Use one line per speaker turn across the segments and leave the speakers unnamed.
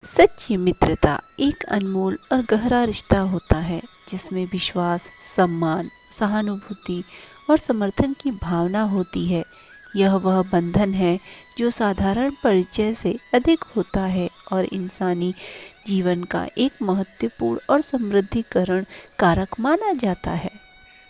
सच्ची मित्रता एक अनमोल और गहरा रिश्ता होता है जिसमें विश्वास, सम्मान, सहानुभूति और समर्थन की भावना होती है। यह वह बंधन है जो साधारण परिचय से अधिक होता है और इंसानी जीवन का एक महत्वपूर्ण और समृद्धिकरण कारक माना जाता है।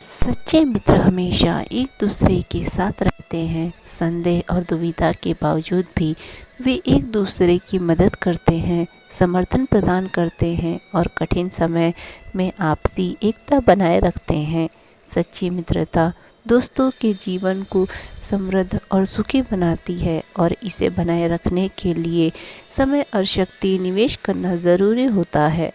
सच्चे मित्र हमेशा एक दूसरे के साथ रहते हैं। संदेह और दुविधा के बावजूद भी वे एक दूसरे की मदद करते हैं, समर्थन प्रदान करते हैं और कठिन समय में आपसी एकता बनाए रखते हैं। सच्ची मित्रता दोस्तों के जीवन को समृद्ध और सुखी बनाती है और इसे बनाए रखने के लिए समय और शक्ति निवेश करना ज़रूरी होता है।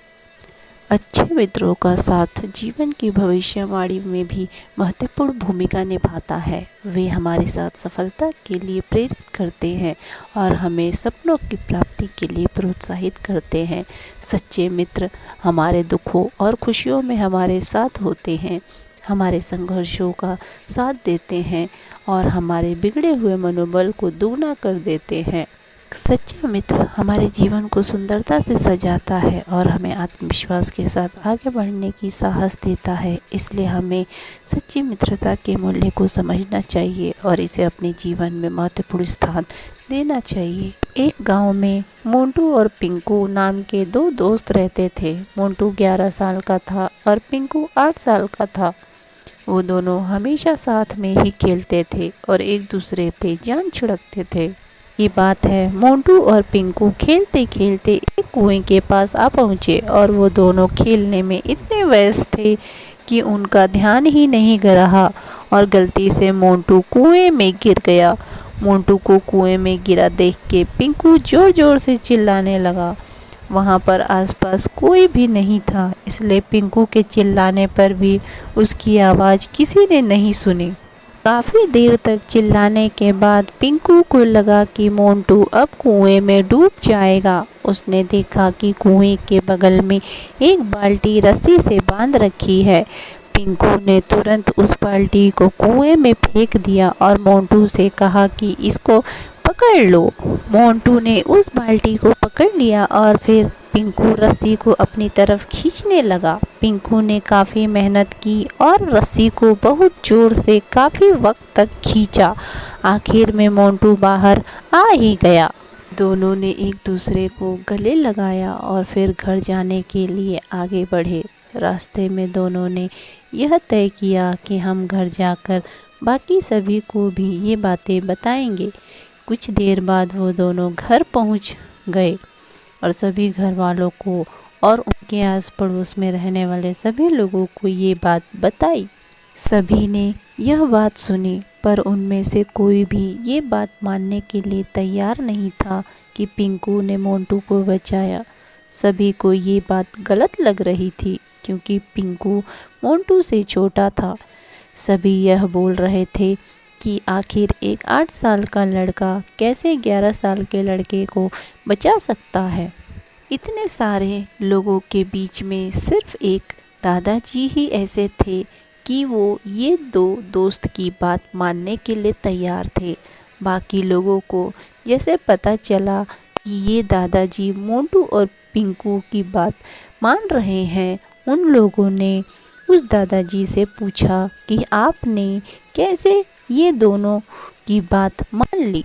अच्छे मित्रों का साथ जीवन की भविष्यवाणी में भी महत्वपूर्ण भूमिका निभाता है। वे हमारे साथ सफलता के लिए प्रेरित करते हैं और हमें सपनों की प्राप्ति के लिए प्रोत्साहित करते हैं। सच्चे मित्र हमारे दुखों और खुशियों में हमारे साथ होते हैं, हमारे संघर्षों का साथ देते हैं और हमारे बिगड़े हुए मनोबल को दुगना कर देते हैं। सच्चा मित्र हमारे जीवन को सुंदरता से सजाता है और हमें आत्मविश्वास के साथ आगे बढ़ने की साहस देता है। इसलिए हमें सच्ची मित्रता के मूल्य को समझना चाहिए और इसे अपने जीवन में महत्वपूर्ण स्थान देना चाहिए। एक गांव में मोंटू और पिंकू नाम के दो दोस्त रहते थे। मोंटू 11 साल का था और पिंकू 8 साल का था। वो दोनों हमेशा साथ में ही खेलते थे और एक दूसरे पे जान छिड़कते थे। ये बात है, मोंटू और पिंकू खेलते खेलते एक कुएं के पास आ पहुँचे और वो दोनों खेलने में इतने व्यस्त थे कि उनका ध्यान ही नहीं रहा और गलती से मोंटू कुएं में गिर गया। मोंटू को कुएं में गिरा देख के पिंकू जोर जोर से चिल्लाने लगा। वहाँ पर आसपास कोई भी नहीं था, इसलिए पिंकू के चिल्लाने पर भी उसकी आवाज़ किसी ने नहीं सुनी। काफ़ी देर तक चिल्लाने के बाद पिंकू को लगा कि मोंटू अब कुएं में डूब जाएगा। उसने देखा कि कुएं के बगल में एक बाल्टी रस्सी से बांध रखी है। पिंकू ने तुरंत उस बाल्टी को कुएं में फेंक दिया और मोंटू से कहा कि इसको पकड़ लो। मोंटू ने उस बाल्टी को पकड़ लिया और फिर पिंकू रस्सी को अपनी तरफ खींचने लगा। पिंकू ने काफ़ी मेहनत की और रस्सी को बहुत जोर से काफ़ी वक्त तक खींचा। आखिर में मोंटू बाहर आ ही गया। दोनों ने एक दूसरे को गले लगाया और फिर घर जाने के लिए आगे बढ़े। रास्ते में दोनों ने यह तय किया कि हम घर जाकर बाकी सभी को भी ये बातें बताएंगे। कुछ देर बाद वो दोनों घर पहुंच गए और सभी घर वालों को और उनके आस पड़ोस में रहने वाले सभी लोगों को ये बात बताई। सभी ने यह बात सुनी, पर उनमें से कोई भी ये बात मानने के लिए तैयार नहीं था कि पिंकू ने मोंटू को बचाया। सभी को ये बात गलत लग रही थी क्योंकि पिंकू मोंटू से छोटा था। सभी यह बोल रहे थे कि आखिर एक 8 साल का लड़का कैसे 11 साल के लड़के को बचा सकता है। इतने सारे लोगों के बीच में सिर्फ एक दादाजी ही ऐसे थे कि वो ये दो दोस्त की बात मानने के लिए तैयार थे। बाकी लोगों को जैसे पता चला कि ये दादाजी मोंटू और पिंकू की बात मान रहे हैं, उन लोगों ने उस दादाजी से पूछा कि आपने कैसे ये दोनों की बात मान ली।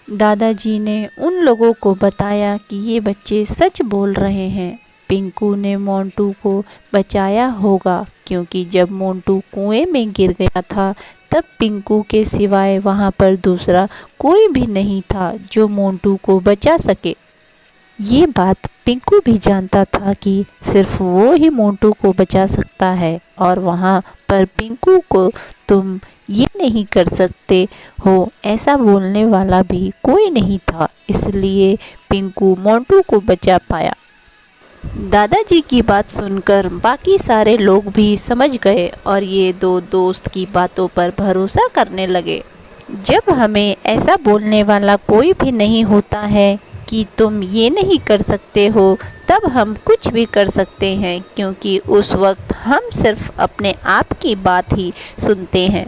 दादाजी ने उन लोगों को बताया कि ये बच्चे सच बोल रहे हैं। पिंकू ने मोंटू को बचाया होगा क्योंकि जब मोंटू कुएं में गिर गया था तब पिंकू के सिवाय वहाँ पर दूसरा कोई भी नहीं था जो मोंटू को बचा सके। ये बात पिंकू भी जानता था कि सिर्फ वो ही मोंटू को बचा सकता है और वहाँ पर पिंकू को तुम ये नहीं कर सकते हो ऐसा बोलने वाला भी कोई नहीं था, इसलिए पिंकू मोंटू को बचा पाया। दादाजी की बात सुनकर बाकी सारे लोग भी समझ गए और ये दो दोस्त की बातों पर भरोसा करने लगे। जब हमें ऐसा बोलने वाला कोई भी नहीं होता है कि तुम ये नहीं कर सकते हो, तब हम कुछ भी कर सकते हैं क्योंकि उस वक्त हम सिर्फ अपने आप की बात ही सुनते हैं।